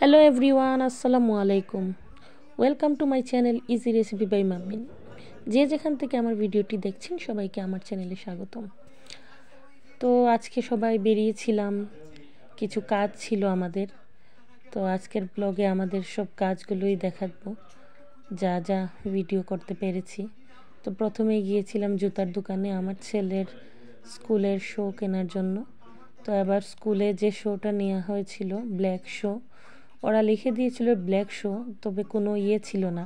Hello everyone, আসসালামু আলাইকুম। Welcome to my channel easy recipe by মাম্মিন। যে যেখান থেকে আমার ভিডিওটি দেখছেন সবাইকে আমার চ্যানেলে স্বাগতম। তো আজকে সবাই বেরিয়েছিলাম, কিছু কাজ ছিল আমাদের। তো আজকের ব্লগে আমাদের সব কাজগুলোই দেখাবো, যা যা ভিডিও করতে পেরেছি। তো প্রথমে গিয়েছিলাম জুতার দোকানে আমার ছেলের স্কুলের শো কেনার জন্য। তো এবার স্কুলে যে শোটা নেওয়া হয়েছিল ব্ল্যাক শো, ওরা লিখে দিয়েছিল ব্ল্যাক শো, তবে কোনো ছিল না,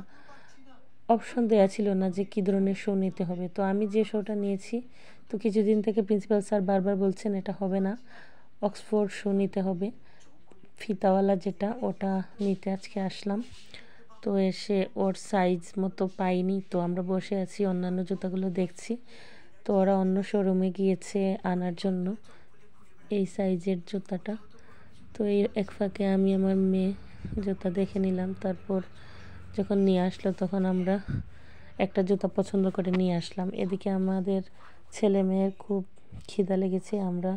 অপশন দেওয়া ছিল না যে কী ধরনের শো নিতে হবে। তো আমি যে শোটা নিয়েছি, তো কিছুদিন থেকে প্রিন্সিপাল স্যার বারবার বলছেন এটা হবে না, অক্সফোর্ড শো নিতে হবে, ফিতাওয়ালা যেটা, ওটা নিতে আজকে আসলাম। তো এসে ওর সাইজ মতো পাইনি, তো আমরা বসে আছি অন্যান্য জুতাগুলো দেখছি। তো ওরা অন্য শোরুমে গিয়েছে আনার জন্য এই সাইজের জুতাটা। তো এই এক ফাঁকে আমি আমার মেয়ে জুতা দেখে নিলাম। তারপর যখন নিয়ে আসলো তখন আমরা একটা জুতা পছন্দ করে নিয়ে আসলাম। এদিকে আমাদের ছেলে মেয়ের খুব খিদা লেগেছে। আমরা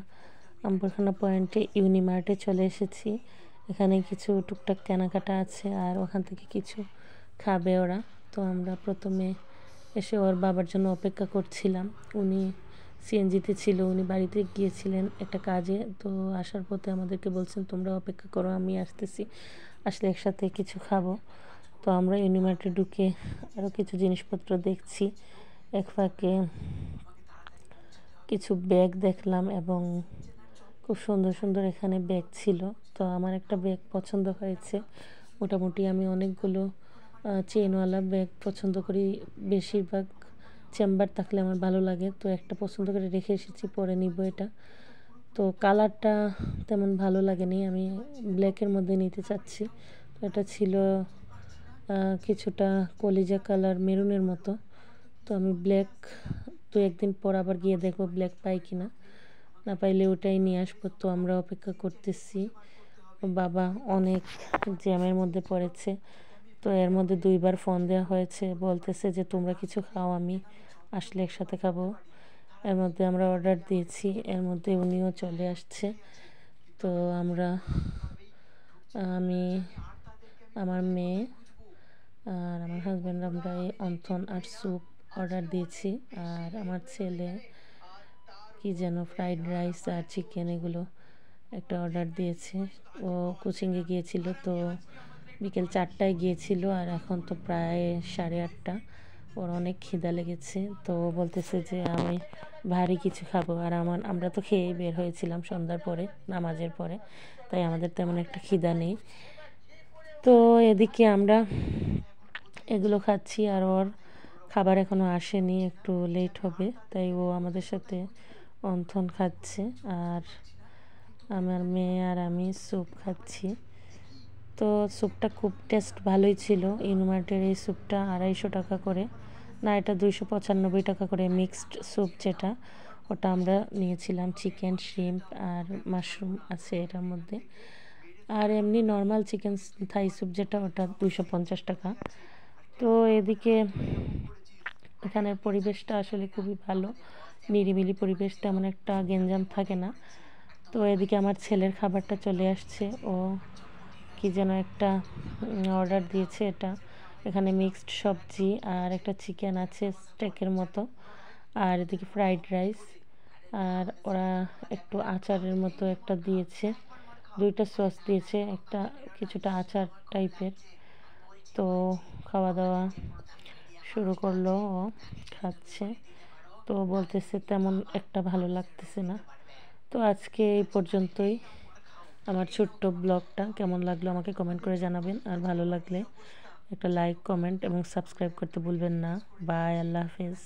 আম্বরখানা পয়েন্টে ইউনিমার্টে চলে এসেছি। এখানে কিছু টুকটাক কেনাকাটা আছে আর ওখান থেকে কিছু খাবে ওরা। তো আমরা প্রথমে এসে ওর বাবার জন্য অপেক্ষা করছিলাম। উনি সিএনজিতে ছিল, উনি বাড়িতে গিয়েছিলেন একটা কাজে। তো আসার পথে আমাদেরকে বলছেন তোমরা অপেক্ষা করো, আমি আসতেছি, আসলে একসাথে কিছু খাবো। তো আমরা ইউনিমার্টে ঢুকে আরও কিছু জিনিসপত্র দেখছি। এক ফাঁকে কিছু ব্যাগ দেখলাম এবং খুব সুন্দর সুন্দর এখানে ব্যাগ ছিল। তো আমার একটা ব্যাগ পছন্দ হয়েছে। মোটামুটি আমি অনেকগুলো চেনওয়ালা ব্যাগ পছন্দ করি, বেশিরভাগ চেম্বার থাকলে আমার ভালো লাগে। তো একটা পছন্দ করে রেখে এসেছি, পরে নিব এটা। তো কালারটা তেমন ভালো লাগেনি, আমি ব্ল্যাকের মধ্যে নিতে চাচ্ছি। তো এটা ছিল কিছুটা কলিজা কালার, মেরুনের মতো। তো আমি ব্ল্যাক তো একদিন পর আবার গিয়ে দেখবো ব্ল্যাক পাই কিনা, না পাইলে ওটাই নিয়ে আসবো। তো আমরা অপেক্ষা করতেছি। বাবা অনেক জ্যামের মধ্যে পড়েছে। তো এর মধ্যে দুইবার ফোন দেওয়া হয়েছে, বলতেছে যে তোমরা কিছু খাও, আমি আসলে একসাথে খাবো। এর মধ্যে আমরা অর্ডার দিয়েছি, এর মধ্যে উনিও চলে আসছে। তো আমি, আমার মেয়ে আর আমার হাজব্যান্ড, আমরা এই অন্থন আর স্যুপ অর্ডার দিয়েছি। আর আমার ছেলে কি যেন ফ্রাইড রাইস আর চিকেন এগুলো একটা অর্ডার দিয়েছে। ও কোচিংয়ে গিয়েছিল, তো বিকেল 4টায় গিয়েছিল আর এখন তো প্রায় 8:30। ওর অনেক খিদা লেগেছে। তো বলতেছে যে আমি ভারী কিছু খাবো। আর আমরা তো খেয়েই বের হয়েছিলাম সন্ধ্যার পরে, নামাজের পরে, তাই আমাদের তেমন একটা খিদা নেই। তো এদিকে আমরা এগুলো খাচ্ছি আর ওর খাবার এখনও আসেনি, একটু লেট হবে, তাই ও আমাদের সাথে অন্থন খাচ্ছে আর আমার মেয়ে আর আমি স্যুপ খাচ্ছি। তো স্যুপটা খুব টেস্ট ভালোই ছিল। ইউনিমার্টের এই স্যুপটা 250 টাকা করে, না এটা 295 টাকা করে, মিক্সড স্যুপ যেটা, ওটা আমরা নিয়েছিলাম। চিকেন, শ্রিম্প আর মাশরুম আছে এটার মধ্যে। আর এমনি নর্মাল চিকেন থাই স্যুপ যেটা, ওটা 250 টাকা। তো এদিকে এখানের পরিবেশটা আসলে খুবই ভালো, নিরিবিলি পরিবেশ, তেমন একটা গেঞ্জাম থাকে না। তো এদিকে আমার ছেলের খাবারটা চলে আসছে। ও কি যেন একটা অর্ডার দিয়েছে, এটা এখানে মিক্সড সবজি আর একটা চিকেন আছে স্টেকের মতো, আর এদিকে ফ্রাইড রাইস, আর ওরা একটু আচারের মতো একটা দিয়েছে, দুইটা সস দিয়েছে, একটা কিছুটা আচার টাইপের। তো খাওয়া দাওয়া শুরু করলো, ও খাচ্ছে। তো বলতেছে তেমন একটা ভালো লাগতেছে না। তো আজকে এই পর্যন্তই। আমার ছোট্ট ব্লগটা কেমন লাগলো আমাকে কমেন্ট করে জানাবেন, আর ভালো লাগলে একটা লাইক, কমেন্ট এবং সাবস্ক্রাইব করতে ভুলবেন না। বাই, আল্লাহ হাফেজ।